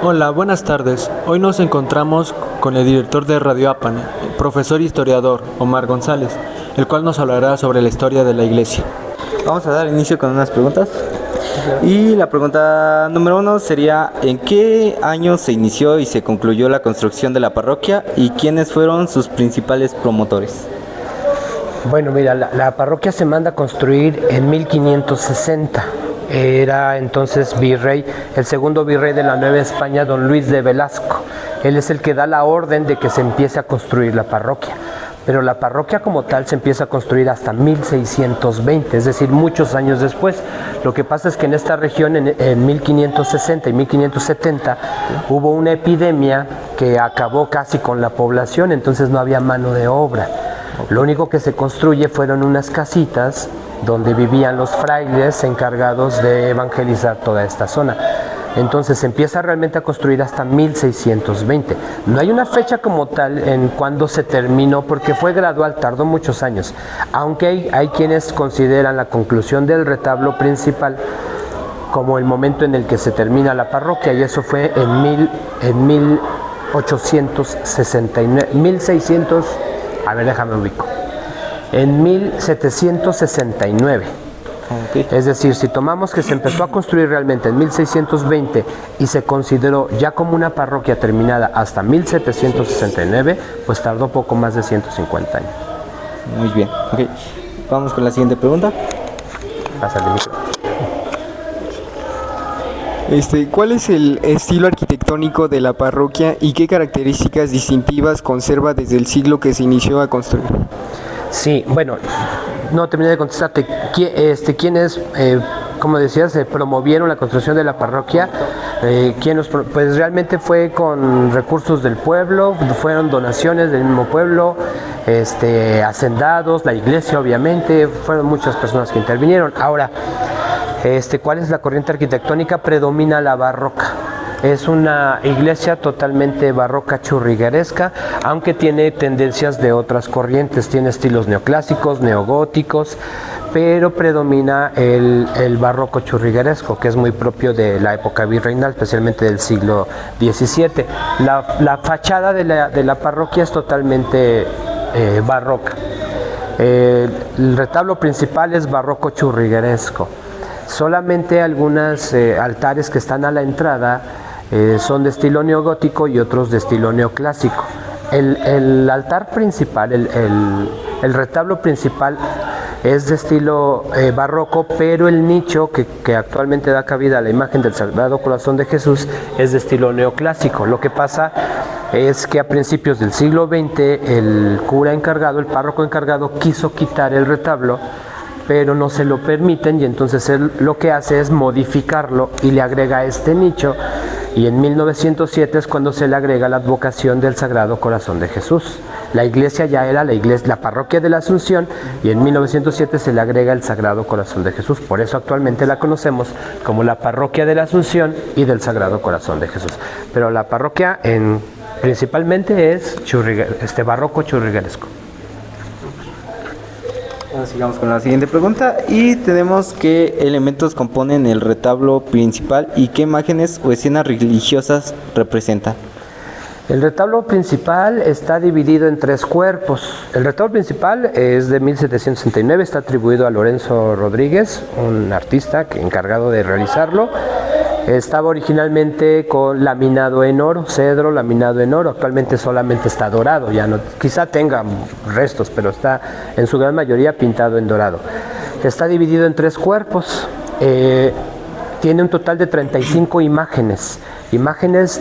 Hola, buenas tardes. Hoy nos encontramos con el director de Radio Apane, el profesor historiador Omar González, el cual nos hablará sobre la historia de la iglesia. Vamos a dar inicio con unas preguntas. Y la pregunta número 1 sería: ¿en qué año se inició y se concluyó la construcción de la parroquia y quiénes fueron sus principales promotores? Bueno, mira, la parroquia se manda a construir en 1560. Era entonces virrey, el segundo virrey de la Nueva España, don Luis de Velasco. Él es el que da la orden de que se empiece a construir la parroquia. Pero la parroquia como tal se empieza a construir hasta 1620, es decir, muchos años después. Lo que pasa es que en esta región, en 1560 y 1570, hubo una epidemia que acabó casi con la población, entonces no había mano de obra. Lo único que se construye fueron unas casitas donde vivían los frailes encargados de evangelizar toda esta zona. Entonces se empieza realmente a construir hasta 1620. No hay una fecha como tal en cuando se terminó, porque fue gradual, tardó muchos años. Aunque hay quienes consideran la conclusión del retablo principal como el momento en el que se termina la parroquia, y eso fue en 1869, 1600, a ver, déjame ubico. En 1769. Okay. Es decir, si tomamos que se empezó a construir realmente en 1620 y se consideró ya como una parroquia terminada hasta 1769, pues tardó poco más de 150 años. Muy bien. Okay. Vamos con la siguiente pregunta. Pásale, micro. ¿Cuál es el estilo arquitectónico de la parroquia y qué características distintivas conserva desde el siglo que se inició a construir? Sí, bueno, no terminé de contestarte. ¿Quiénes, como decías, promovieron la construcción de la parroquia? Pues realmente fue con recursos del pueblo, fueron donaciones del mismo pueblo, hacendados, la iglesia obviamente, fueron muchas personas que intervinieron. Ahora, ¿cuál es la corriente arquitectónica? Predomina la barroca. Es una iglesia totalmente barroca churrigueresca, aunque tiene tendencias de otras corrientes, tiene estilos neoclásicos, neogóticos, pero predomina el barroco churrigueresco, que es muy propio de la época virreinal, especialmente del siglo XVII. La fachada de la parroquia es totalmente barroca. El retablo principal es barroco churrigueresco. Solamente algunos altares que están a la entrada son de estilo neogótico y otros de estilo neoclásico. El altar principal, el retablo principal es de estilo barroco, pero el nicho que actualmente da cabida a la imagen del Sagrado Corazón de Jesús es de estilo neoclásico. Lo que pasa es que a principios del siglo XX el cura encargado, el párroco encargado, quiso quitar el retablo, pero no se lo permiten, y entonces él lo que hace es modificarlo y le agrega este nicho, y en 1907 es cuando se le agrega la advocación del Sagrado Corazón de Jesús. La iglesia ya era la parroquia de la Asunción, y en 1907 se le agrega el Sagrado Corazón de Jesús. Por eso actualmente la conocemos como la parroquia de la Asunción y del Sagrado Corazón de Jesús. Pero la parroquia principalmente es barroco churrigueresco. Sigamos con la siguiente pregunta y tenemos qué elementos componen el retablo principal y qué imágenes o escenas religiosas representa. El retablo principal está dividido en 3 cuerpos. El retablo principal es de 1769, está atribuido a Lorenzo Rodríguez, un artista encargado de realizarlo. Estaba originalmente con laminado en oro, cedro laminado en oro. Actualmente solamente está dorado, ya no, quizá tenga restos, pero está en su gran mayoría pintado en dorado. Está dividido en 3 cuerpos. Tiene un total de 35 imágenes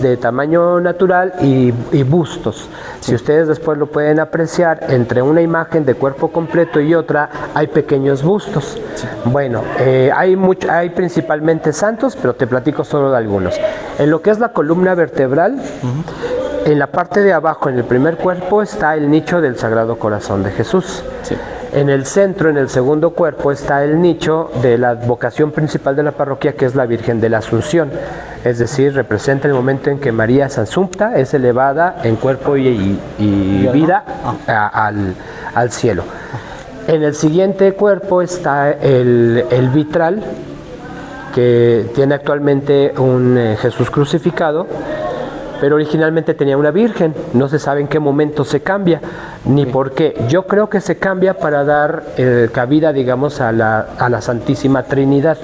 de tamaño natural y bustos. Si ustedes después lo pueden apreciar, entre una imagen de cuerpo completo y otra hay pequeños bustos. Bueno, hay principalmente santos, pero te platico solo de algunos. En lo que es la columna vertebral, en la parte de abajo, en el primer cuerpo, está el nicho del Sagrado Corazón de Jesús. Sí. En el centro, en el segundo cuerpo, está el nicho de la advocación principal de la parroquia, que es la Virgen de la Asunción. Es decir, representa el momento en que María Sansumpta es elevada en cuerpo y vida al cielo. En el siguiente cuerpo está el vitral, que tiene actualmente un Jesús crucificado, pero originalmente tenía una virgen. No se sabe en qué momento se cambia, ni por qué. Yo creo que se cambia para dar cabida, digamos, a la Santísima Trinidad,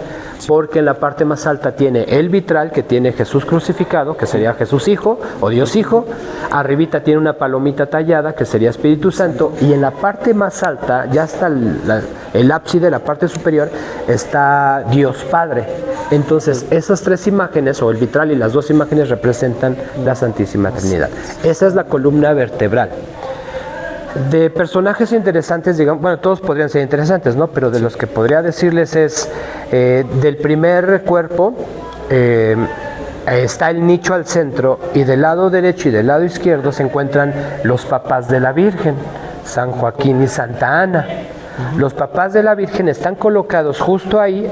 porque en la parte más alta tiene el vitral, que tiene Jesús crucificado, que sería Jesús Hijo o Dios Hijo. Arribita tiene una palomita tallada, que sería Espíritu Santo, y en la parte más alta, ya está el ábside, la parte superior, está Dios Padre. Entonces, esas tres imágenes, o el vitral y las dos imágenes, representan la Santísima Trinidad. Esa es la columna vertebral. De personajes interesantes, digamos, bueno, todos podrían ser interesantes, ¿no? Pero de los que podría decirles es, del primer cuerpo, está el nicho al centro, y del lado derecho y del lado izquierdo se encuentran los papás de la Virgen, San Joaquín y Santa Ana. Los papás de la Virgen están colocados justo ahí,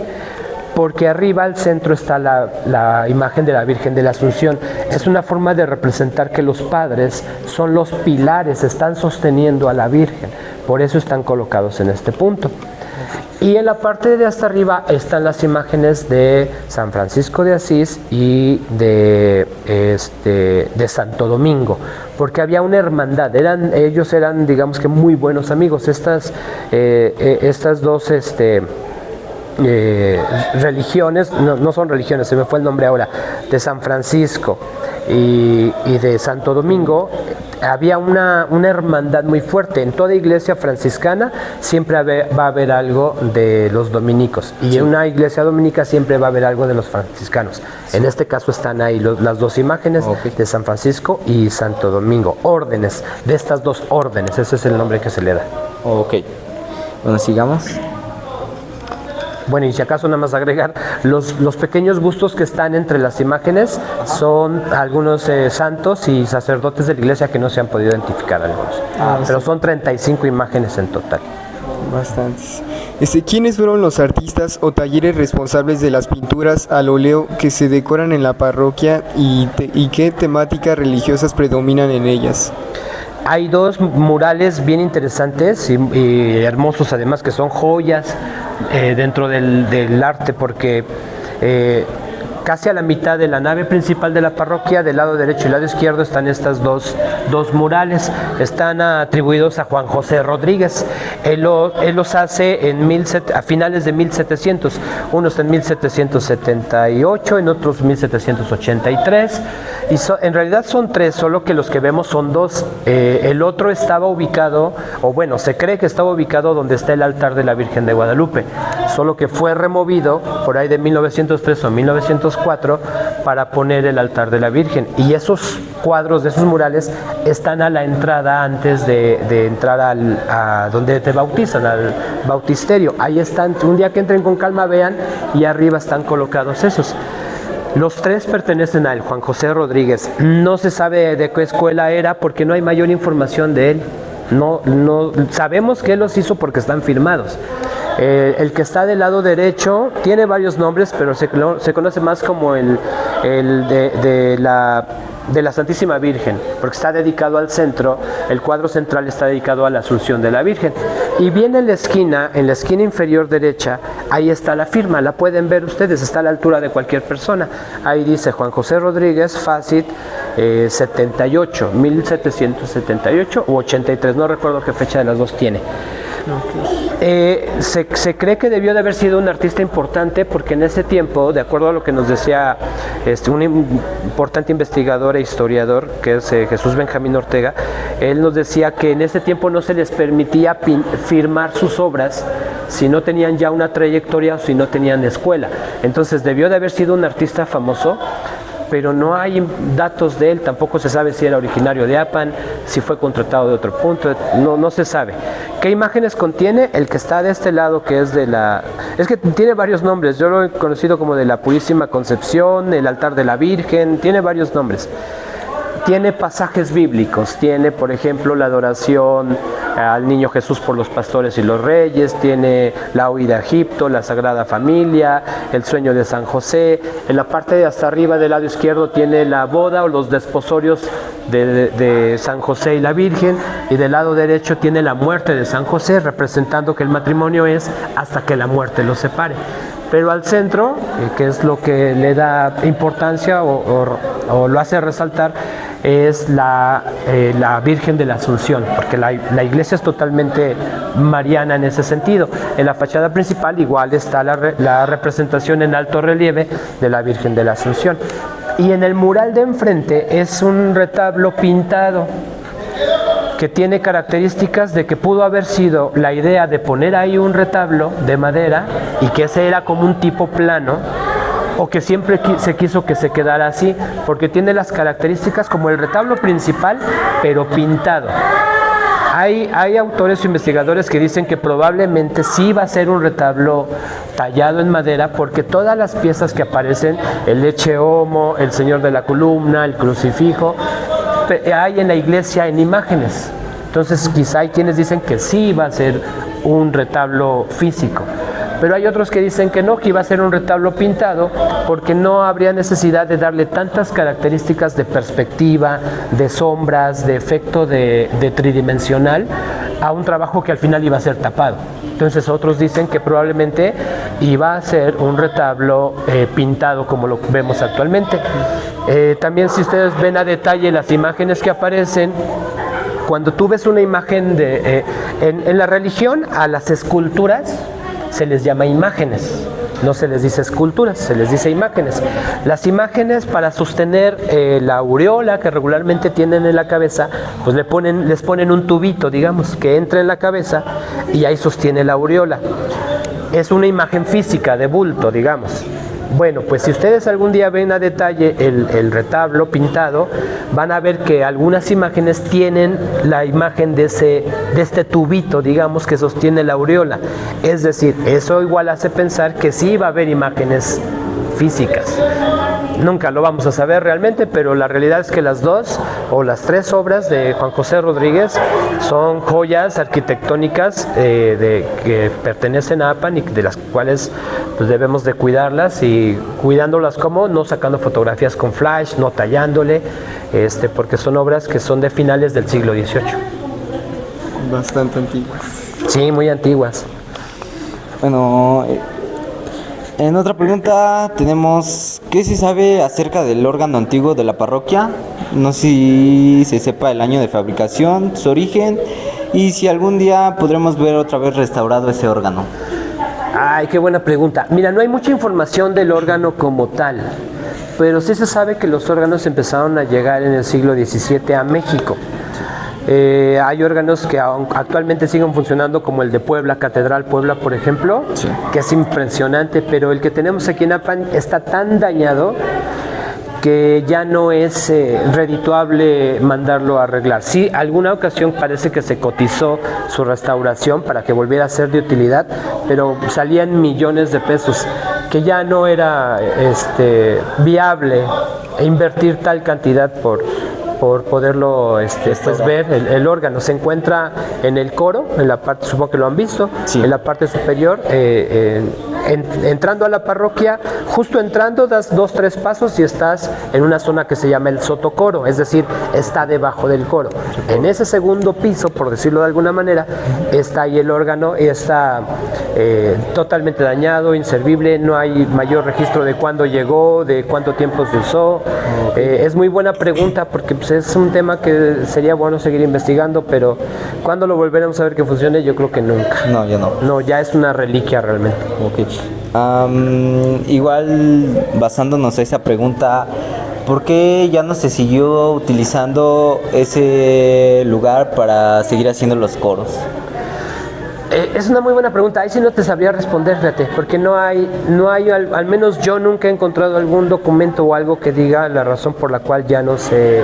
porque arriba al centro está la imagen de la Virgen de la Asunción. Es una forma de representar que los padres son los pilares, están sosteniendo a la Virgen, por eso están colocados en este punto. Y en la parte de hasta arriba están las imágenes de San Francisco de Asís y de Santo Domingo, porque había una hermandad, ellos eran, digamos que, muy buenos amigos. Estas dos religiones, no son religiones, se me fue el nombre ahora, de San Francisco y de Santo Domingo, había una hermandad muy fuerte. En toda iglesia franciscana siempre va a haber algo de los dominicos, y en una iglesia dominica siempre va a haber algo de los franciscanos. En este caso están ahí las dos imágenes de San Francisco y Santo Domingo, órdenes de estas dos órdenes, ese es el nombre que se le da. Ok, bueno, sigamos. Bueno, y si acaso nada más agregar, los pequeños bustos que están entre las imágenes son algunos santos y sacerdotes de la iglesia que no se han podido identificar algunos. Pero son 35 imágenes en total. Bastantes. ¿Quiénes fueron los artistas o talleres responsables de las pinturas al óleo que se decoran en la parroquia y qué temáticas religiosas predominan en ellas? Hay dos murales bien interesantes y hermosos, además, que son joyas dentro del arte, porque casi a la mitad de la nave principal de la parroquia, del lado derecho y lado izquierdo, están estas dos murales. Están atribuidos a Juan José Rodríguez. Él los hace a finales de 1700. Uno está en 1778, en otros 1783. Y en realidad son tres, solo que los que vemos son dos. El otro estaba ubicado, o bueno, se cree que estaba ubicado donde está el altar de la Virgen de Guadalupe, solo que fue removido por ahí de 1903 o 1904 para poner el altar de la Virgen. Y esos cuadros de esos murales están a la entrada antes de entrar a donde te bautizan, al bautisterio. Ahí están, un día que entren con calma vean, y arriba están colocados esos. Los tres pertenecen a él, Juan José Rodríguez. No se sabe de qué escuela era porque no hay mayor información de él. No sabemos que él los hizo porque están firmados. El que está del lado derecho tiene varios nombres, pero se conoce más como el de la Santísima Virgen, porque está dedicado al centro. El cuadro central está dedicado a la Asunción de la Virgen. Y bien en la esquina inferior derecha, ahí está la firma, la pueden ver ustedes, está a la altura de cualquier persona. Ahí dice Juan José Rodríguez, Facit 78, 1778 u 83, no recuerdo qué fecha de las dos tiene. Se cree que debió de haber sido un artista importante, porque en ese tiempo, de acuerdo a lo que nos decía un importante investigador e historiador, que es Jesús Benjamín Ortega, él nos decía que en ese tiempo no se les permitía firmar sus obras si no tenían ya una trayectoria o si no tenían escuela. Entonces debió de haber sido un artista famoso, pero no hay datos de él. Tampoco se sabe si era originario de Apan, si fue contratado de otro punto, no se sabe. ¿Qué imágenes contiene? El que está de este lado, que es es que tiene varios nombres, yo lo he conocido como de la Purísima Concepción, el altar de la Virgen, tiene varios nombres. Tiene pasajes bíblicos, tiene, por ejemplo, la adoración al niño Jesús por los pastores y los reyes, tiene la huida a Egipto, la Sagrada Familia, el sueño de San José. En la parte de hasta arriba del lado izquierdo tiene la boda o los desposorios de San José y la Virgen, y del lado derecho tiene la muerte de San José, representando que el matrimonio es hasta que la muerte los separe. Pero al centro, que es lo que le da importancia o lo hace resaltar, es la Virgen de la Asunción, porque la iglesia es totalmente mariana en ese sentido. En la fachada principal igual está la representación en alto relieve de la Virgen de la Asunción. Y en el mural de enfrente es un retablo pintado que tiene características de que pudo haber sido la idea de poner ahí un retablo de madera y que ese era como un tipo plano, o que siempre se quiso que se quedara así, porque tiene las características como el retablo principal, pero pintado. Hay autores o investigadores que dicen que probablemente sí va a ser un retablo tallado en madera, porque todas las piezas que aparecen, el Ecce Homo, el Señor de la Columna, el crucifijo, hay en la iglesia en imágenes. Entonces quizá hay quienes dicen que sí va a ser un retablo físico, pero hay otros que dicen que no, que iba a ser un retablo pintado, porque no habría necesidad de darle tantas características de perspectiva, de sombras, de efecto de tridimensional a un trabajo que al final iba a ser tapado. Entonces otros dicen que probablemente iba a ser un retablo pintado como lo vemos actualmente. También, si ustedes ven a detalle las imágenes que aparecen, cuando tú ves una imagen en la religión, a las esculturas se les llama imágenes, no se les dice esculturas, se les dice imágenes. Las imágenes, para sostener la aureola que regularmente tienen en la cabeza, pues les ponen un tubito, digamos, que entra en la cabeza y ahí sostiene la aureola. Es una imagen física de bulto, digamos. Bueno, pues si ustedes algún día ven a detalle el retablo pintado, van a ver que algunas imágenes tienen la imagen de este tubito, digamos, que sostiene la aureola. Es decir, eso igual hace pensar que sí va a haber imágenes físicas. Nunca lo vamos a saber realmente, pero la realidad es que las dos o las tres obras de Juan José Rodríguez son joyas arquitectónicas que pertenecen a APAN y de las cuales pues debemos de cuidarlas, y cuidándolas como no sacando fotografías con flash, no tallándole, porque son obras que son de finales del siglo XVIII. Bastante antiguas. Sí, muy antiguas. Bueno, en otra pregunta tenemos, ¿qué se sabe acerca del órgano antiguo de la parroquia? No sé si se sepa el año de fabricación, su origen, y si algún día podremos ver otra vez restaurado ese órgano. Ay, qué buena pregunta. Mira, no hay mucha información del órgano como tal, pero sí se sabe que los órganos empezaron a llegar en el siglo XVII a México. Hay órganos que actualmente siguen funcionando, como el de Puebla, Catedral Puebla, por ejemplo, sí, que es impresionante, pero el que tenemos aquí en APAN está tan dañado que ya no es redituable mandarlo a arreglar. Sí, alguna ocasión parece que se cotizó su restauración para que volviera a ser de utilidad, pero salían millones de pesos, que ya no era viable invertir tal cantidad por poderlo pues ver. El órgano se encuentra en el coro, en la parte, supongo que lo han visto, sí, en la parte superior, entrando a la parroquia, justo entrando das 2-3 pasos y estás en una zona que se llama el sotocoro, es decir, está debajo del coro. En ese segundo piso, por decirlo de alguna manera, está ahí el órgano y está totalmente dañado, inservible, no hay mayor registro de cuándo llegó, de cuánto tiempo se usó. Es muy buena pregunta, porque pues, es un tema que sería bueno seguir investigando, pero ¿cuándo lo volveremos a ver que funcione? Yo creo que nunca. No, ya no. No, ya es una reliquia realmente. Okay. Igual, basándonos en esa pregunta, ¿por qué ya no se siguió utilizando ese lugar para seguir haciendo los coros? Es una muy buena pregunta. Ahí sí no te sabría responder, fíjate, porque no hay al menos yo nunca he encontrado algún documento o algo que diga la razón por la cual ya no se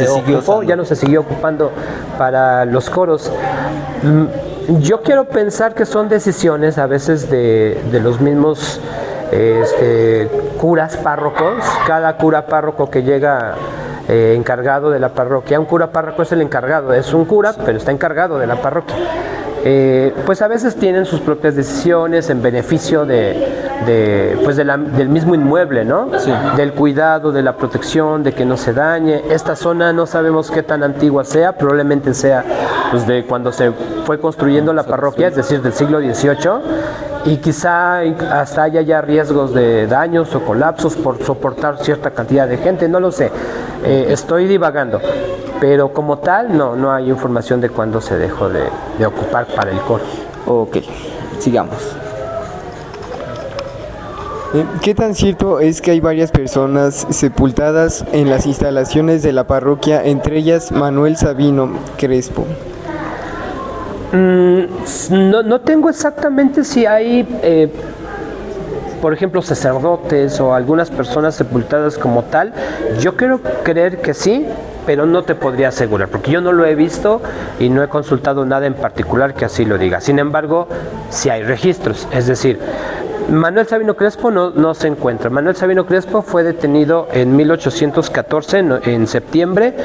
ocupó, ya no se siguió ocupando para los coros. Yo quiero pensar que son decisiones a veces de los mismos curas párrocos. Cada cura párroco que llega encargado de la parroquia, un cura párroco es el encargado, es un cura, pero está encargado de la parroquia. pues a veces tienen sus propias decisiones en beneficio del mismo inmueble, ¿no? Sí. Del cuidado, de la protección, de que no se dañe. Esta zona no sabemos qué tan antigua sea, probablemente sea pues, de cuando se fue construyendo la parroquia, es decir, del siglo XVIII, y quizá hasta haya ya riesgos de daños o colapsos por soportar cierta cantidad de gente, no lo sé. Estoy divagando, pero como tal no hay información de cuándo se dejó de ocupar para el coro. Ok, sigamos. ¿Qué tan cierto es que hay varias personas sepultadas en las instalaciones de la parroquia, entre ellas Manuel Sabino Crespo? No tengo exactamente si hay, por ejemplo, sacerdotes o algunas personas sepultadas como tal. Yo quiero creer que sí, pero no te podría asegurar, porque yo no lo he visto y no he consultado nada en particular que así lo diga. Sin embargo, sí hay registros, es decir, Manuel Sabino Crespo no se encuentra. Manuel Sabino Crespo fue detenido en 1814, en septiembre,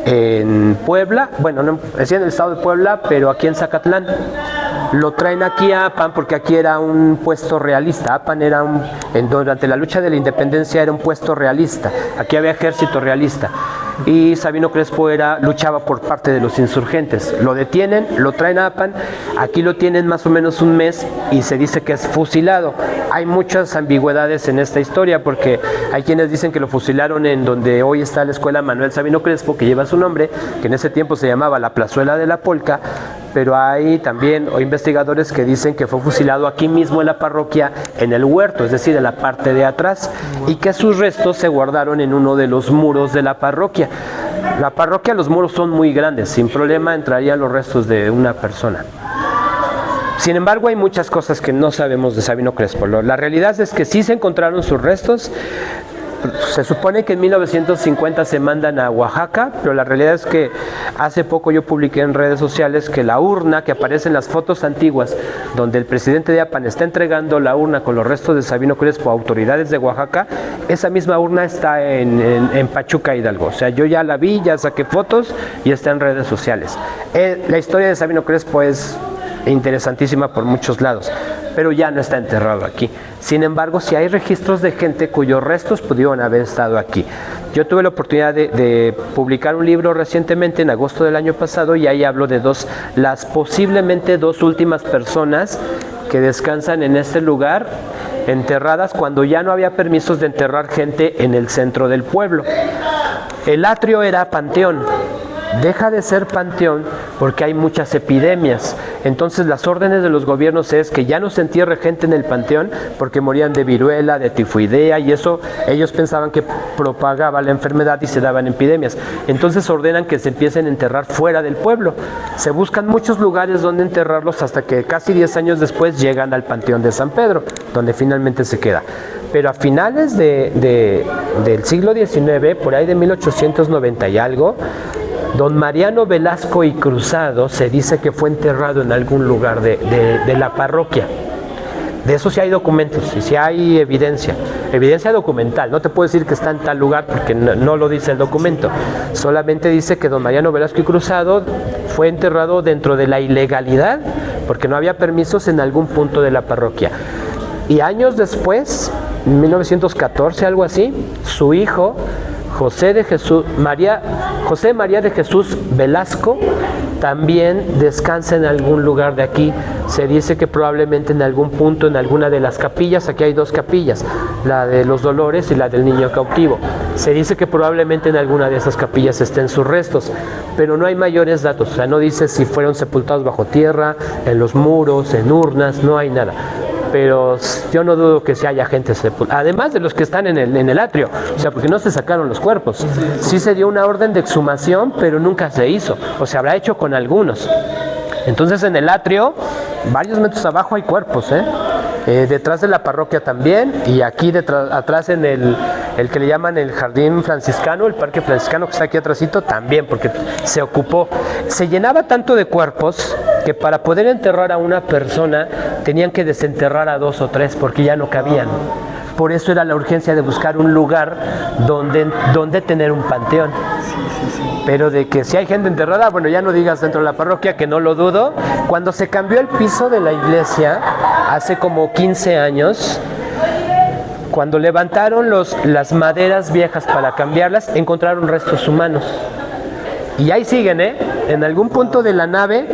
en Puebla, bueno, no, es en el estado de Puebla, pero aquí en Zacatlán. Lo traen aquí a Apan porque aquí era un puesto realista. Apan era durante la lucha de la independencia era un puesto realista. Aquí había ejército realista. Y Sabino Crespo luchaba por parte de los insurgentes. Lo detienen, lo traen a Apan, aquí lo tienen más o menos un mes y se dice que es fusilado. Hay muchas ambigüedades en esta historia porque hay quienes dicen que lo fusilaron en donde hoy está la escuela Manuel Sabino Crespo, que lleva su nombre, que en ese tiempo se llamaba la Plazuela de la Polca, pero hay también investigadores que dicen que fue fusilado aquí mismo en la parroquia, en el huerto, es decir, en la parte de atrás, y que sus restos se guardaron en uno de los muros de la parroquia. La parroquia, los muros son muy grandes, sin problema entrarían los restos de una persona. Sin embargo, hay muchas cosas que no sabemos de Sabino Crespo. La realidad es que sí se encontraron sus restos. Se supone que en 1950 se mandan a Oaxaca, pero la realidad es que hace poco yo publiqué en redes sociales que la urna que aparece en las fotos antiguas, donde el presidente de Apan está entregando la urna con los restos de Sabino Crespo a autoridades de Oaxaca, esa misma urna está en Pachuca, Hidalgo. O sea, yo ya la vi, ya saqué fotos y está en redes sociales. La historia de Sabino Crespo es interesantísima por muchos lados, pero ya no está enterrado aquí. Sin embargo, sí hay registros de gente cuyos restos pudieron haber estado aquí. Yo tuve la oportunidad de publicar un libro recientemente, en agosto del año pasado, y ahí hablo de las posiblemente dos últimas personas que descansan en este lugar, enterradas cuando ya no había permisos de enterrar gente en el centro del pueblo. El atrio era panteón. Deja de ser panteón porque hay muchas epidemias. Entonces las órdenes de los gobiernos es que ya no se entierre gente en el panteón porque morían de viruela, de tifoidea, y eso ellos pensaban que propagaba la enfermedad y se daban epidemias. Entonces ordenan que se empiecen a enterrar fuera del pueblo. Se buscan muchos lugares donde enterrarlos hasta que casi 10 años después llegan al Panteón de San Pedro, donde finalmente se queda. Pero a finales del siglo XIX, por ahí de 1890 y algo, don Mariano Velasco y Cruzado se dice que fue enterrado en algún lugar de la parroquia. De eso sí hay documentos y sí hay evidencia documental. No te puedo decir que está en tal lugar porque no lo dice el documento. Solamente dice que don Mariano Velasco y Cruzado fue enterrado dentro de la ilegalidad porque no había permisos en algún punto de la parroquia. Y años después, en 1914, algo así, su hijo José María de Jesús Velasco también descansa en algún lugar de aquí. Se dice que probablemente en algún punto, en alguna de las capillas. Aquí hay dos capillas, la de los Dolores y la del Niño Cautivo. Se dice que probablemente en alguna de esas capillas estén sus restos, pero no hay mayores datos. O sea, no dice si fueron sepultados bajo tierra, en los muros, en urnas, no hay nada. Pero yo no dudo que sí haya gente sepultada, además de los que están en el atrio, o sea, porque no se sacaron los cuerpos. Sí se dio una orden de exhumación, pero nunca se hizo, o se habrá hecho con algunos. Entonces en el atrio, varios metros abajo hay cuerpos, detrás de la parroquia también, y aquí atrás en el que le llaman el jardín franciscano, el parque franciscano que está aquí atrásito, también, porque se ocupó. Se llenaba tanto de cuerpos que para poder enterrar a una persona tenían que desenterrar a 2 o 3 porque ya no cabían. por eso era la urgencia de buscar un lugar donde tener un panteón. Pero de que si hay gente enterrada, bueno, ya no digas dentro de la parroquia, que no lo dudo. Cuando se cambió el piso de la iglesia, hace como 15 años, cuando levantaron las maderas viejas para cambiarlas, encontraron restos humanos. Y ahí siguen, en algún punto de la nave.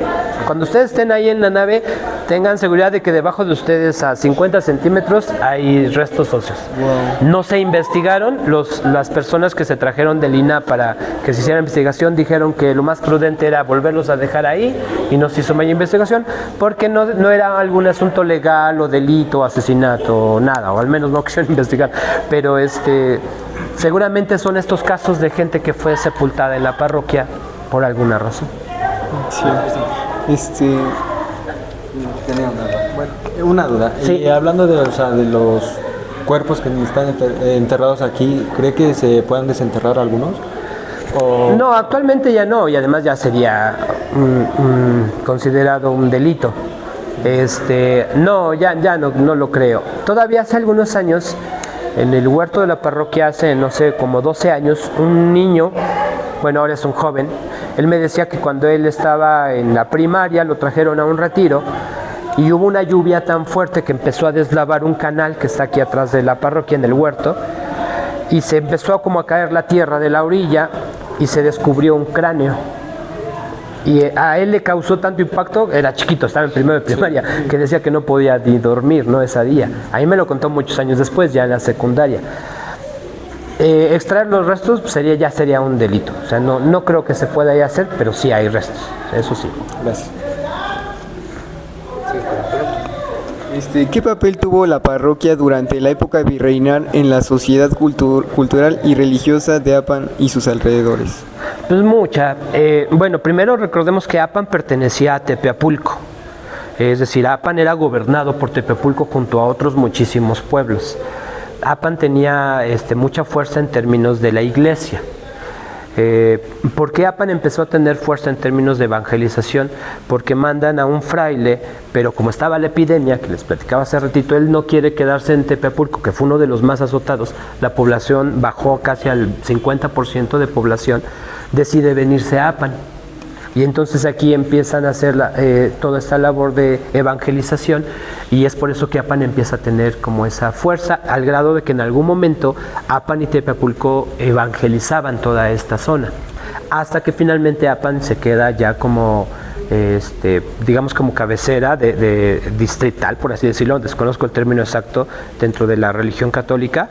Cuando ustedes estén ahí en la nave, tengan seguridad de que debajo de ustedes a 50 centímetros hay restos óseos. Wow. No se investigaron. Las personas que se trajeron del INAH para que se hiciera investigación dijeron que lo más prudente era volverlos a dejar ahí, y no se hizo mayor investigación porque no era algún asunto legal o delito o asesinato o nada, o al menos no quisieron investigar. Pero seguramente son estos casos de gente que fue sepultada en la parroquia por alguna razón. Sí. Tenía una duda. Sí. Hablando de los cuerpos que están enterrados aquí, ¿cree que se puedan desenterrar algunos? No, actualmente ya no, y además ya sería considerado un delito. No, ya no lo creo. Todavía hace algunos años, en el huerto de la parroquia, hace, no sé, como 12 años, un niño, bueno, ahora es un joven, él me decía que cuando él estaba en la primaria lo trajeron a un retiro y hubo una lluvia tan fuerte que empezó a deslavar un canal que está aquí atrás de la parroquia, en el huerto, y se empezó como a caer la tierra de la orilla y se descubrió un cráneo. Y a él le causó tanto impacto, era chiquito, estaba en primero de primaria, que decía que no podía ni dormir, ¿no? Ese día. A mí me lo contó muchos años después, ya en la secundaria. Extraer los restos ya sería un delito. O sea, no creo que se pueda ya hacer, pero sí hay restos, eso sí. Gracias. ¿Qué papel tuvo la parroquia durante la época virreinal en la sociedad cultural y religiosa de Apan y sus alrededores? Pues mucha. Bueno, primero recordemos que Apan pertenecía a Tepeapulco. Es decir, Apan era gobernado por Tepeapulco junto a otros muchísimos pueblos. Apan tenía mucha fuerza en términos de la iglesia. ¿Por qué Apan empezó a tener fuerza en términos de evangelización? Porque mandan a un fraile, pero como estaba la epidemia, que les platicaba hace ratito, él no quiere quedarse en Tepeapulco, que fue uno de los más azotados. La población bajó casi al 50% de población, decide venirse a Apan. Y entonces aquí empiezan a hacer toda esta labor de evangelización, y es por eso que Apan empieza a tener como esa fuerza, al grado de que en algún momento Apan y Tepeapulco evangelizaban toda esta zona, hasta que finalmente Apan se queda ya como digamos como cabecera de distrital, por así decirlo, desconozco el término exacto dentro de la religión católica,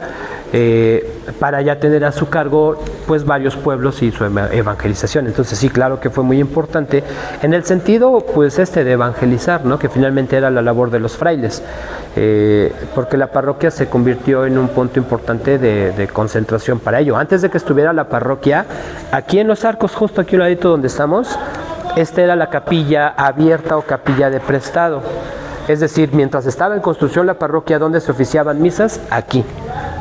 para ya tener a su cargo pues varios pueblos y su evangelización. Entonces sí, claro que fue muy importante en el sentido pues de evangelizar, ¿no? Que finalmente era la labor de los frailes, porque la parroquia se convirtió en un punto importante de concentración para ello. Antes de que estuviera la parroquia, aquí en Los Arcos, justo aquí a un ladito donde estamos, esta era la capilla abierta o capilla de prestado. Es decir, mientras estaba en construcción la parroquia, donde se oficiaban misas, aquí,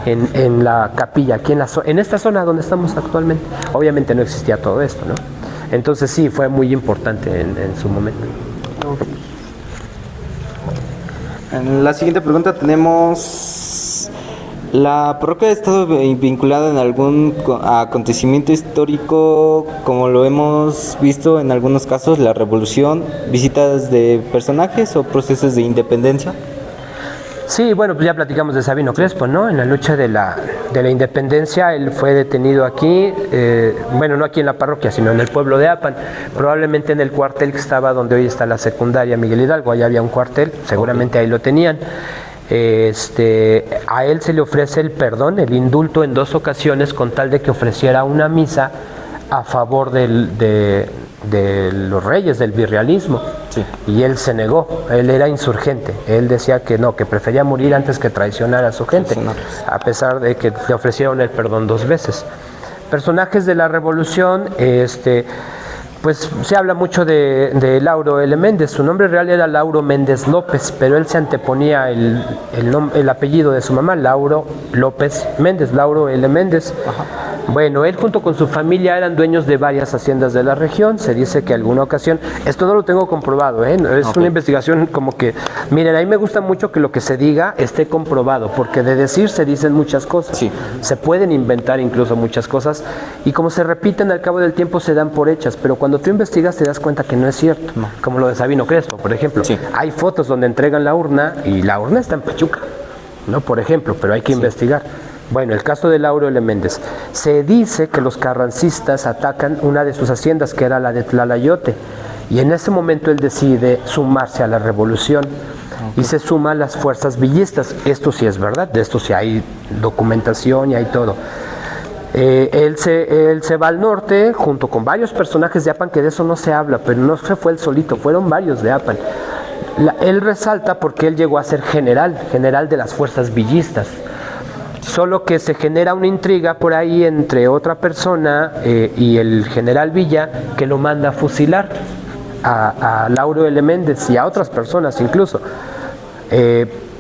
en la capilla, aquí en esta zona donde estamos actualmente. Obviamente no existía todo esto, ¿no? Entonces sí, fue muy importante en su momento. En la siguiente pregunta tenemos: ¿la parroquia ha estado vinculada en algún acontecimiento histórico, como lo hemos visto en algunos casos, la revolución, visitas de personajes o procesos de independencia? Sí, bueno, pues ya platicamos de Sabino Crespo, ¿no? En la lucha de la independencia, él fue detenido aquí, bueno, no aquí en la parroquia, sino en el pueblo de Apan, probablemente en el cuartel que estaba donde hoy está la secundaria Miguel Hidalgo. Allá había un cuartel, seguramente ahí lo tenían. A él se le ofrece el perdón, el indulto, en 2 ocasiones, con tal de que ofreciera una misa a favor de los reyes del virrealismo. Sí. Y él se negó, él era insurgente, él decía que no, que prefería morir antes que traicionar a su gente, a pesar de que le ofrecieron el perdón 2 veces. Personajes de la revolución, pues se habla mucho de Lauro L. Méndez. Su nombre real era Lauro Méndez López, pero él se anteponía el apellido de su mamá, Lauro López Méndez, Lauro L. Méndez. Ajá. Bueno, él junto con su familia eran dueños de varias haciendas de la región. Se dice que alguna ocasión, esto no lo tengo comprobado, es una investigación como que, miren, a mí me gusta mucho que lo que se diga esté comprobado, porque de decir se dicen muchas cosas, Sí. se pueden inventar incluso muchas cosas, y como se repiten al cabo del tiempo se dan por hechas, pero cuando tú investigas te das cuenta que no es cierto, como lo de Sabino Crespo, por ejemplo. Sí. Hay fotos donde entregan la urna y la urna está en Pachuca, ¿no? Por ejemplo, pero hay que investigar. Bueno, el caso de Lauro L. Méndez. Se dice que los carrancistas atacan una de sus haciendas, que era la de Tlalayote, y en ese momento él decide sumarse a la revolución y se suma a las fuerzas villistas. Esto sí es verdad, de esto sí hay documentación y hay todo. Él se va al norte junto con varios personajes de APAN, que de eso no se habla, pero no se fue él solito, fueron varios de APAN. Él resalta porque él llegó a ser general de las fuerzas villistas. Solo que se genera una intriga por ahí entre otra persona y el general Villa, que lo manda a fusilar a Lauro L. Méndez y a otras personas incluso.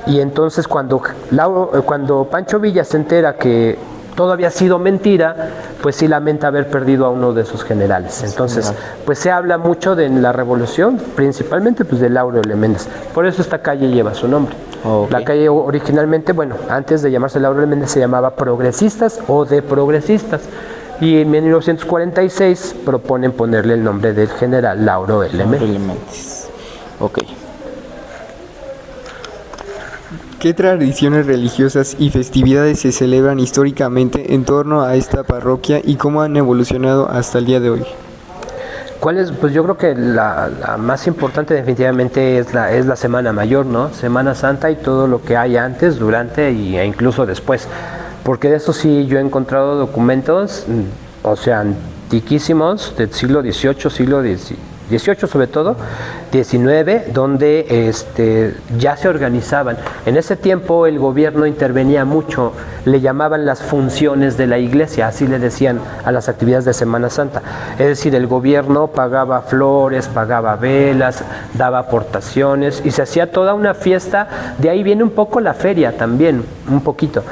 Y entonces cuando Pancho Villa se entera que todo había sido mentira, pues sí lamenta haber perdido a uno de sus generales. Entonces, pues se habla mucho de la revolución, principalmente pues de Lauro L. Méndez. Por eso esta calle lleva su nombre. Okay. La calle originalmente, bueno, antes de llamarse Lauro L. Méndez se llamaba Progresistas o de Progresistas. Y en 1946 proponen ponerle el nombre del general Lauro L. Méndez. Ok. ¿Qué tradiciones religiosas y festividades se celebran históricamente en torno a esta parroquia y cómo han evolucionado hasta el día de hoy? ¿Cuál es? Pues yo creo que la más importante definitivamente es la Semana Mayor, ¿no? Semana Santa y todo lo que hay antes, durante e incluso después. Porque de eso sí yo he encontrado documentos, o sea, antiquísimos, del siglo XVIII, siglo XVIII sobre todo, XIX, donde ya se organizaban. En ese tiempo el gobierno intervenía mucho, le llamaban las funciones de la iglesia, así le decían a las actividades de Semana Santa. Es decir, el gobierno pagaba flores, pagaba velas, daba aportaciones y se hacía toda una fiesta. De ahí viene un poco la feria también, un poquito.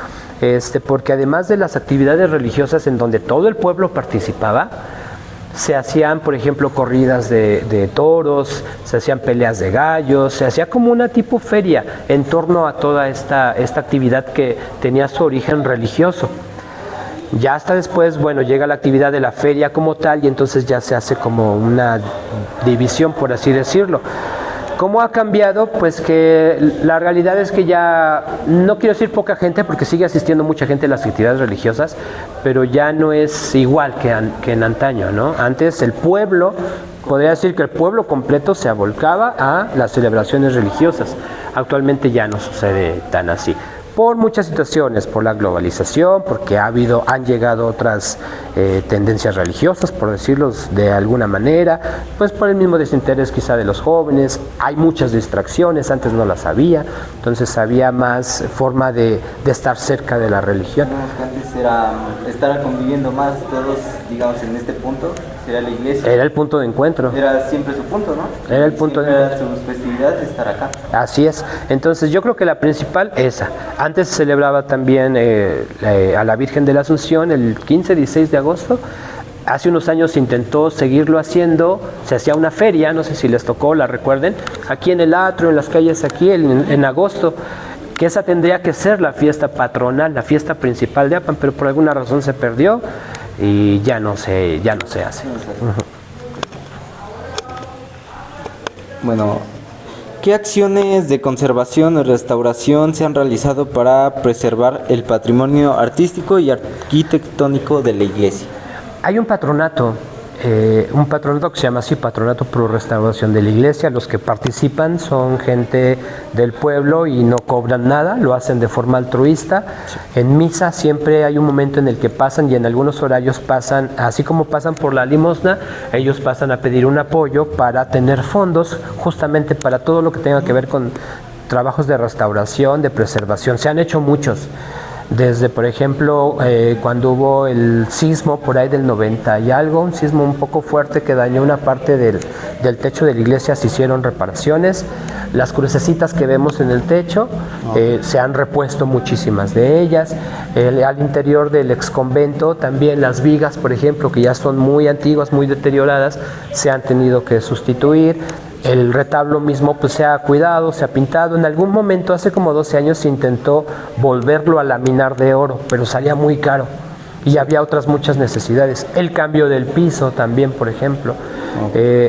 Porque además de las actividades religiosas en donde todo el pueblo participaba, se hacían, por ejemplo, corridas de toros, se hacían peleas de gallos, se hacía como una tipo feria en torno a toda esta actividad que tenía su origen religioso. Ya hasta después, bueno, llega la actividad de la feria como tal y entonces ya se hace como una división, por así decirlo. ¿Cómo ha cambiado? Pues que la realidad es que ya, no quiero decir poca gente, porque sigue asistiendo mucha gente a las actividades religiosas, pero ya no es igual que en antaño, ¿no? Antes el pueblo, podría decir que el pueblo completo se volcaba a las celebraciones religiosas. Actualmente ya no sucede tan así. Por muchas situaciones, por la globalización, porque han llegado otras tendencias religiosas, por decirlo de alguna manera, pues por el mismo desinterés quizá de los jóvenes, hay muchas distracciones, antes no las había, entonces había más forma de estar cerca de la religión. Antes era estar conviviendo más todos, digamos, en este punto, era la iglesia. Era el punto de encuentro. Era siempre su punto, ¿no? Era el punto de encuentro. Sus festividades, estar acá. Así es. Entonces yo creo que la principal esa. Antes se celebraba también a la Virgen de la Asunción el 15-16 de agosto. Hace unos años se intentó seguirlo haciendo, se hacía una feria, no sé si les tocó, la recuerden, aquí en el atrio, en las calles aquí, en agosto, que esa tendría que ser la fiesta patronal, la fiesta principal de APAN, pero por alguna razón se perdió y ya no se hace. Bueno, ¿qué acciones de conservación o restauración se han realizado para preservar el patrimonio artístico y arquitectónico de la iglesia? Hay un patronato que se llama así, Patronato Pro Restauración de la Iglesia. Los que participan son gente del pueblo y no cobran nada, lo hacen de forma altruista. En misa siempre hay un momento en el que pasan y en algunos horarios pasan, así como pasan por la limosna, ellos pasan a pedir un apoyo para tener fondos justamente para todo lo que tenga que ver con trabajos de restauración, de preservación. Se han hecho muchos. Desde, por ejemplo, cuando hubo el sismo por ahí del 90 y algo, un sismo un poco fuerte que dañó una parte del techo de la iglesia, se hicieron reparaciones. Las crucecitas que vemos en el techo, se han repuesto muchísimas de ellas. Al interior del exconvento también las vigas, por ejemplo, que ya son muy antiguas, muy deterioradas, se han tenido que sustituir. El retablo mismo pues se ha cuidado, se ha pintado. En algún momento, hace como 12 años, se intentó volverlo a laminar de oro, pero salía muy caro y había otras muchas necesidades. El cambio del piso también, por ejemplo.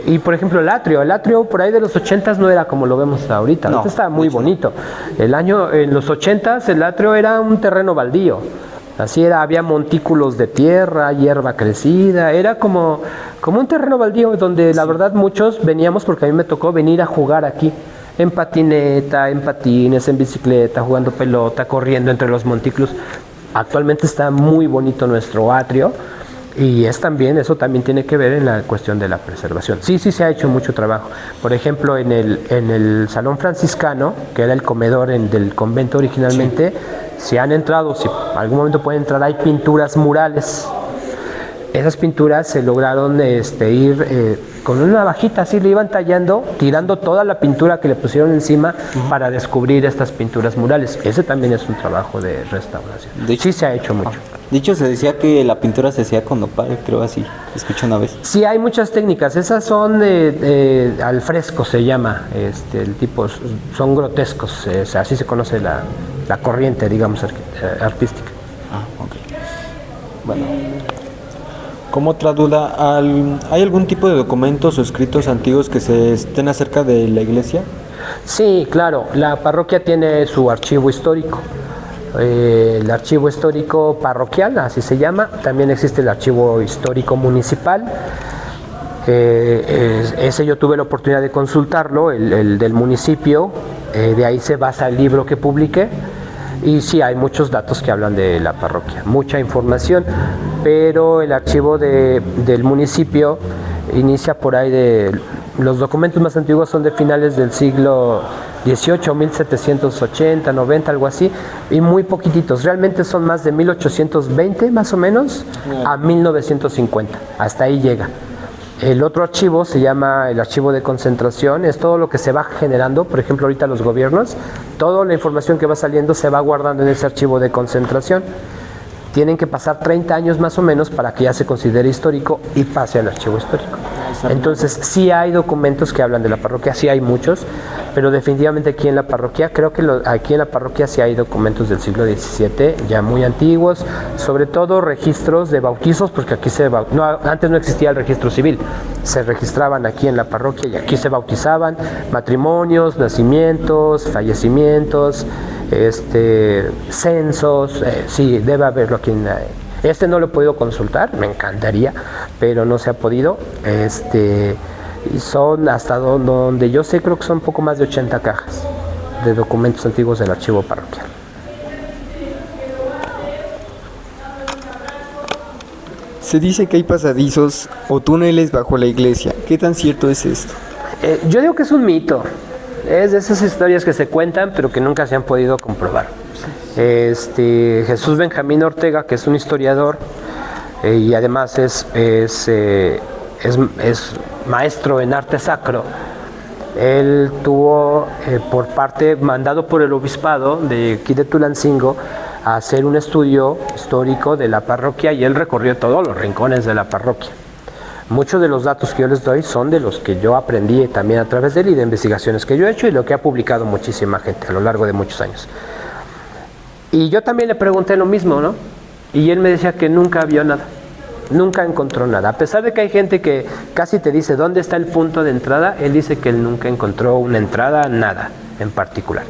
Y por ejemplo el atrio por ahí de los 80s no era como lo vemos ahorita. Ahorita estaba muy bonito. En los 80s el atrio era un terreno baldío. Así era, había montículos de tierra, hierba crecida, era como un terreno baldío donde la verdad muchos veníamos, porque a mí me tocó venir a jugar aquí, en patineta, en patines, en bicicleta, jugando pelota, corriendo entre los montículos. Actualmente está muy bonito nuestro atrio y eso también tiene que ver en la cuestión de la preservación. Sí se ha hecho mucho trabajo. Por ejemplo, en el Salón Franciscano, que era el comedor del convento originalmente, si han entrado, si algún momento pueden entrar, hay pinturas murales. Esas pinturas se lograron ir con una navajita, así le iban tallando, tirando toda la pintura que le pusieron encima para descubrir estas pinturas murales. Ese también es un trabajo de restauración. Sí se ha hecho mucho. De hecho, se decía que la pintura se hacía con nopal, creo así, escuché una vez. Sí, hay muchas técnicas. Esas son al fresco, se llama, el tipo, son grotescos, así se conoce la corriente, digamos, artística. Ok. Bueno. Como otra duda, ¿hay algún tipo de documentos o escritos antiguos que se estén acerca de la iglesia? Sí, claro. La parroquia tiene su archivo histórico. El archivo histórico parroquial, así se llama. También existe el archivo histórico municipal. Ese yo tuve la oportunidad de consultarlo, el del municipio. De ahí se basa el libro que publiqué. Y sí, hay muchos datos que hablan de la parroquia, mucha información, pero el archivo del municipio inicia por ahí los documentos más antiguos son de finales del siglo XVIII, 1780, 90, algo así, y muy poquititos, realmente son más de 1820 más o menos a 1950, hasta ahí llega. El otro archivo se llama el archivo de concentración, es todo lo que se va generando, por ejemplo ahorita los gobiernos, toda la información que va saliendo se va guardando en ese archivo de concentración. Tienen que pasar 30 años más o menos para que ya se considere histórico y pase al archivo histórico. Entonces sí hay documentos que hablan de la parroquia, sí hay muchos, pero definitivamente aquí en la parroquia, creo que aquí en la parroquia sí hay documentos del siglo XVII, ya muy antiguos, sobre todo registros de bautizos, porque aquí antes no existía el registro civil, se registraban aquí en la parroquia y aquí se bautizaban, matrimonios, nacimientos, fallecimientos, censos, sí, debe haberlo aquí en no lo he podido consultar, me encantaría, pero no se ha podido. Y son hasta donde yo sé, creo que son poco más de 80 cajas de documentos antiguos del archivo parroquial. Se dice que hay pasadizos o túneles bajo la iglesia. ¿Qué tan cierto es esto? Yo digo que es un mito. Es de esas historias que se cuentan, pero que nunca se han podido comprobar. Jesús Benjamín Ortega, que es un historiador y además es maestro en arte sacro, él tuvo mandado por el obispado de aquí de Tulancingo a hacer un estudio histórico de la parroquia y él recorrió todos los rincones de la parroquia. Muchos de los datos que yo les doy son de los que yo aprendí también a través de él y de investigaciones que yo he hecho y lo que ha publicado muchísima gente a lo largo de muchos años. Y yo también le pregunté lo mismo, ¿no? Y él me decía que nunca vio nada, nunca encontró nada. A pesar de que hay gente que casi te dice dónde está el punto de entrada, él dice que él nunca encontró una entrada, nada en particular.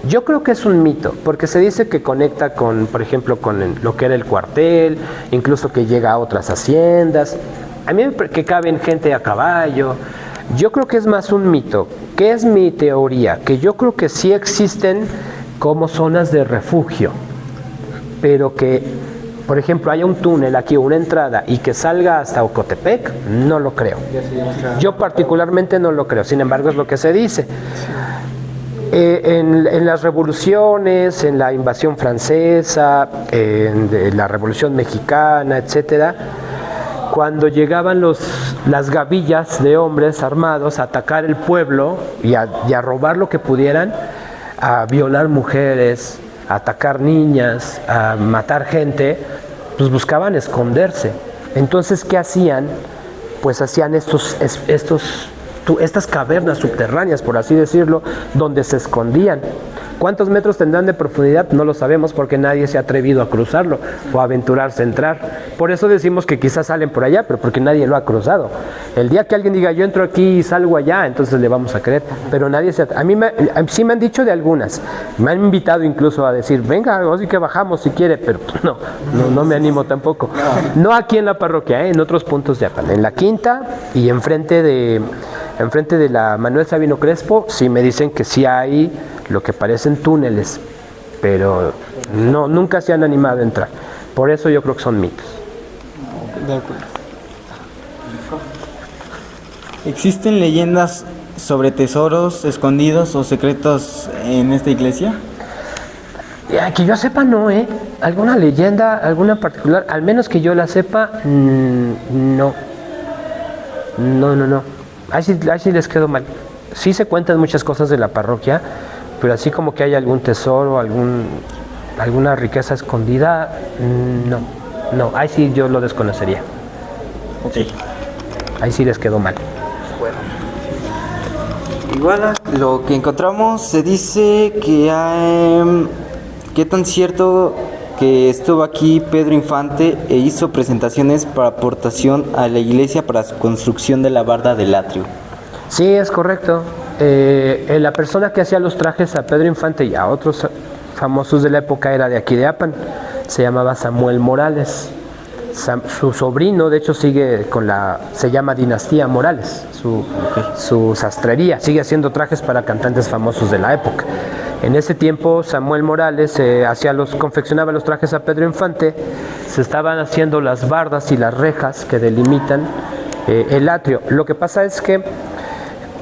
Yo creo que es un mito, porque se dice que conecta con, por ejemplo, con lo que era el cuartel, incluso que llega a otras haciendas. A mí que caben gente a caballo. Yo creo que es más un mito. ¿Qué es mi teoría? Que yo creo que sí existen como zonas de refugio, pero que, por ejemplo, haya un túnel aquí, una entrada, y que salga hasta Ocotepec, no lo creo. Yo particularmente no lo creo, sin embargo es lo que se dice. En las revoluciones, en la invasión francesa, en la Revolución Mexicana, etcétera, cuando llegaban las gavillas de hombres armados a atacar el pueblo y a robar lo que pudieran, a violar mujeres, a atacar niñas, a matar gente, pues buscaban esconderse. Entonces, ¿qué hacían? Pues hacían estas cavernas subterráneas, por así decirlo, donde se escondían. ¿Cuántos metros tendrán de profundidad? No lo sabemos porque nadie se ha atrevido a cruzarlo o a aventurarse a entrar. Por eso decimos que quizás salen por allá, pero porque nadie lo ha cruzado. El día que alguien diga yo entro aquí y salgo allá, entonces le vamos a creer. Pero nadie se a mí sí me han dicho de algunas. Me han invitado incluso a decir, venga, así que bajamos si quiere, pero no me animo tampoco. No aquí en la parroquia, en otros puntos de Apan. En la Quinta y enfrente de la Manuel Sabino Crespo, sí me dicen que sí hay lo que parecen túneles, pero nunca se han animado a entrar. Por eso yo creo que son mitos. De acuerdo. ¿Existen leyendas sobre tesoros escondidos o secretos en esta iglesia? Que yo sepa, no, ¿Alguna leyenda, alguna particular? Al menos que yo la sepa, no. No. Ahí sí les quedó mal. Sí se cuentan muchas cosas de la parroquia, pero así como que hay algún tesoro, alguna riqueza escondida, no, ahí sí yo lo desconocería. Ok. Ahí sí les quedó mal. Bueno. Igual lo que encontramos se dice que hay... ¿Qué tan cierto que estuvo aquí Pedro Infante e hizo presentaciones para aportación a la iglesia para su construcción de la barda del atrio? Sí, es correcto. La persona que hacía los trajes a Pedro Infante y a otros famosos de la época era de aquí de Apan. Se llamaba Samuel Morales. Su sobrino, de hecho, se llama Dinastía Morales. Su sastrería sigue haciendo trajes para cantantes famosos de la época. En ese tiempo Samuel Morales confeccionaba los trajes a Pedro Infante. Se estaban haciendo las bardas y las rejas que delimitan el atrio. Lo que pasa es que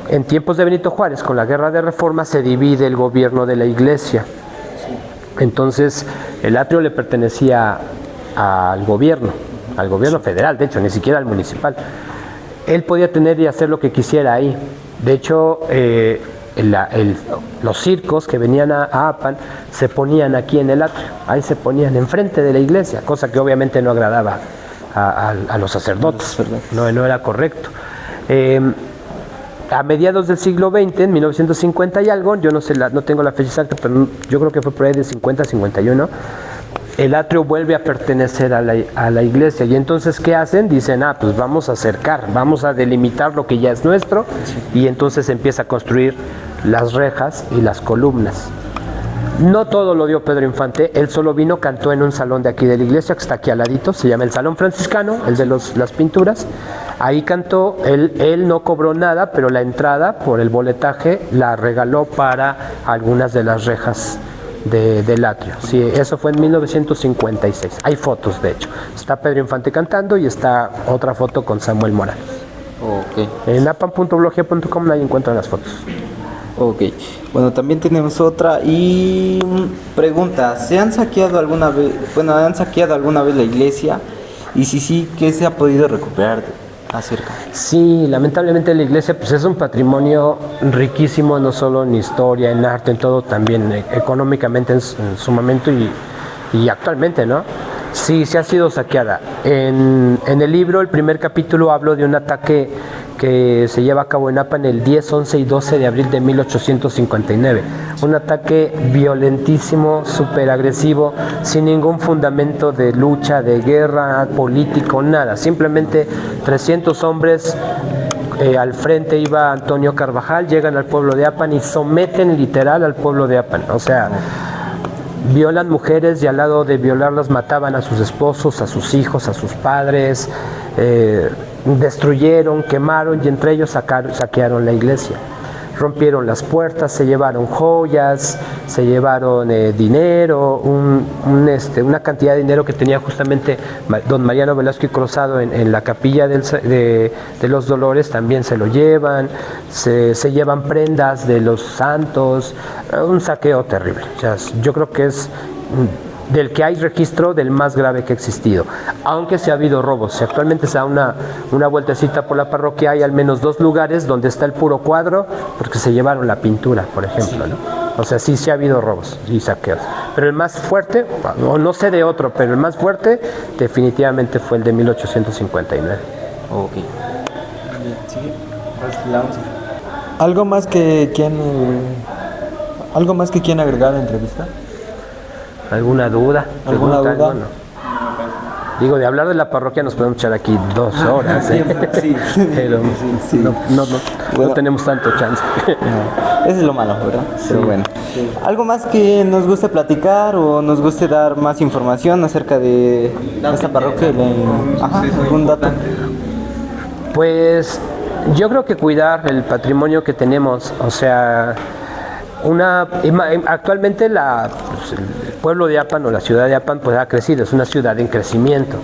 en tiempos de Benito Juárez, con la Guerra de Reforma, se divide el gobierno de la iglesia. Entonces, el atrio le pertenecía al gobierno federal, de hecho, ni siquiera al municipal. Él podía tener y hacer lo que quisiera ahí. De hecho, los circos que venían a Apan se ponían aquí en el atrio. Ahí se ponían enfrente de la iglesia, cosa que obviamente no agradaba a los sacerdotes. No era correcto. A mediados del siglo XX, en 1950 y algo, yo no tengo la fecha exacta, pero yo creo que fue por ahí de 50-51, el atrio vuelve a pertenecer a la iglesia. Y entonces, ¿qué hacen? Dicen, pues vamos a acercar, vamos a delimitar lo que ya es nuestro, y entonces empieza a construir las rejas y las columnas. No todo lo dio Pedro Infante, él solo vino, cantó en un salón de aquí de la iglesia, que está aquí al ladito, se llama el Salón Franciscano, el de las pinturas. Ahí cantó, él no cobró nada, pero la entrada por el boletaje la regaló para algunas de las rejas del atrio. Sí, eso fue en 1956. Hay fotos, de hecho. Está Pedro Infante cantando y está otra foto con Samuel Morales. Ok. En apan.blogia.com ahí encuentran las fotos. Ok. Bueno, también tenemos otra y pregunta, ¿han saqueado alguna vez la iglesia? Y si sí, ¿qué se ha podido recuperar acerca? Sí, lamentablemente la iglesia pues es un patrimonio riquísimo, no solo en historia, en arte, en todo, también económicamente en su momento y actualmente, ¿no? Sí, se ha sido saqueada. En el libro, el primer capítulo, hablo de un ataque que se lleva a cabo en Apan el 10, 11 y 12 de abril de 1859. Un ataque violentísimo, súper agresivo, sin ningún fundamento de lucha, de guerra, político, nada. Simplemente 300 hombres, al frente iba Antonio Carvajal, llegan al pueblo de Apan y someten literal al pueblo de Apan. O sea, violan mujeres y al lado de violarlas mataban a sus esposos, a sus hijos, a sus padres, destruyeron, quemaron y entre ellos saquearon la iglesia. rompieron las puertas, se llevaron joyas, se llevaron dinero, una cantidad de dinero que tenía justamente don Mariano Velasco y Cruzado en la capilla de los Dolores, también se lo llevan, se llevan prendas de los santos, un saqueo terrible. O sea, yo creo que es del que hay registro del más grave que ha existido, aunque sí ha habido robos. Si actualmente se da una vueltecita por la parroquia, hay al menos 2 lugares donde está el puro cuadro, porque se llevaron la pintura, por ejemplo, ¿no? O sea, sí ha habido robos y saqueos. Pero el más fuerte, no sé de otro, pero el más fuerte definitivamente fue el de 1859. Ok. Sí, pues la 11. ¿Algo más que quieran agregar a la entrevista? ¿Alguna duda? ¿Alguna duda? Algo, no. Digo, de hablar de la parroquia nos podemos echar aquí 2 horas, ¿eh? Sí, pero sí. No tenemos tanto chance. No, eso es lo malo, ¿verdad? Pero bueno. ¿Algo más que nos guste platicar o nos guste dar más información acerca de esta parroquia? ¿Algún dato? Pues yo creo que cuidar el patrimonio que tenemos, o sea, actualmente el pueblo de Apan o la ciudad de Apan pues ha crecido, es una ciudad en crecimiento.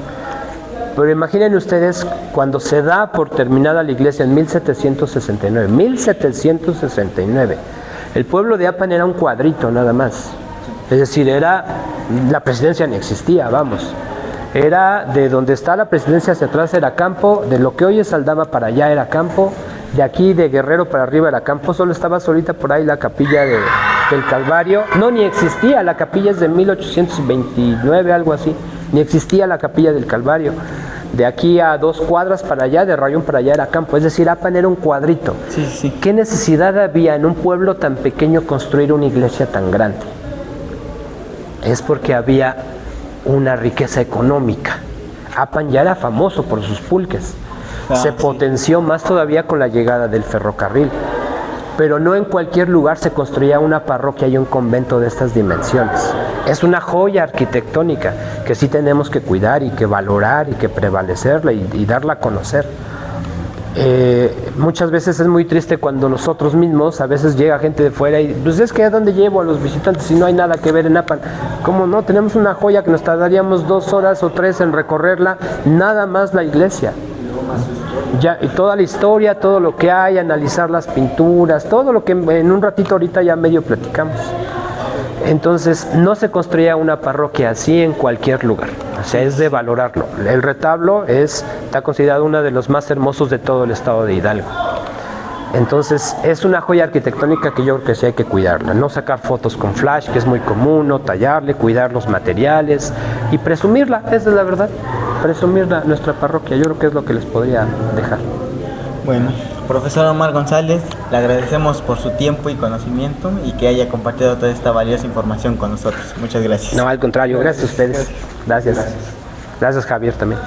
Pero imaginen ustedes cuando se da por terminada la iglesia en 1769, el pueblo de Apan era un cuadrito nada más. Es decir, la presidencia ni existía, vamos. Era de donde está la presidencia hacia atrás era campo, de lo que hoy es Aldama para allá era campo, de aquí de Guerrero para arriba era campo, solo estaba solita por ahí la capilla del Calvario. No, ni existía, la capilla es de 1829, algo así, ni existía la capilla del Calvario. De aquí a 2 cuadras para allá, de Rayón para allá era campo, es decir, Apan era un cuadrito. Sí. ¿Qué necesidad había en un pueblo tan pequeño construir una iglesia tan grande? Es porque había una riqueza económica. Apan ya era famoso por sus pulques. Se potenció más todavía con la llegada del ferrocarril. Pero no en cualquier lugar se construía una parroquia y un convento de estas dimensiones. Es una joya arquitectónica que sí tenemos que cuidar y que valorar y que prevalecerla y darla a conocer. Muchas veces es muy triste cuando nosotros mismos, a veces llega gente de fuera y pues es que ¿a dónde llevo a los visitantes si no hay nada que ver en Apan? ¿Cómo no? Tenemos una joya que nos tardaríamos 2 horas o 3 en recorrerla, nada más la iglesia. Ya, y toda la historia, todo lo que hay, analizar las pinturas, todo lo que en un ratito ahorita ya medio platicamos. Entonces, no se construía una parroquia así en cualquier lugar, o sea, es de valorarlo. El retablo está considerado uno de los más hermosos de todo el estado de Hidalgo. Entonces, es una joya arquitectónica que yo creo que sí hay que cuidarla, no sacar fotos con flash, que es muy común, no tallarle, cuidar los materiales y presumirla, esa es la verdad, presumirla nuestra parroquia, yo creo que es lo que les podría dejar. Bueno, profesor Omar González, le agradecemos por su tiempo y conocimiento y que haya compartido toda esta valiosa información con nosotros. Muchas gracias. No, al contrario, gracias a ustedes. Gracias. Gracias, Javier, también.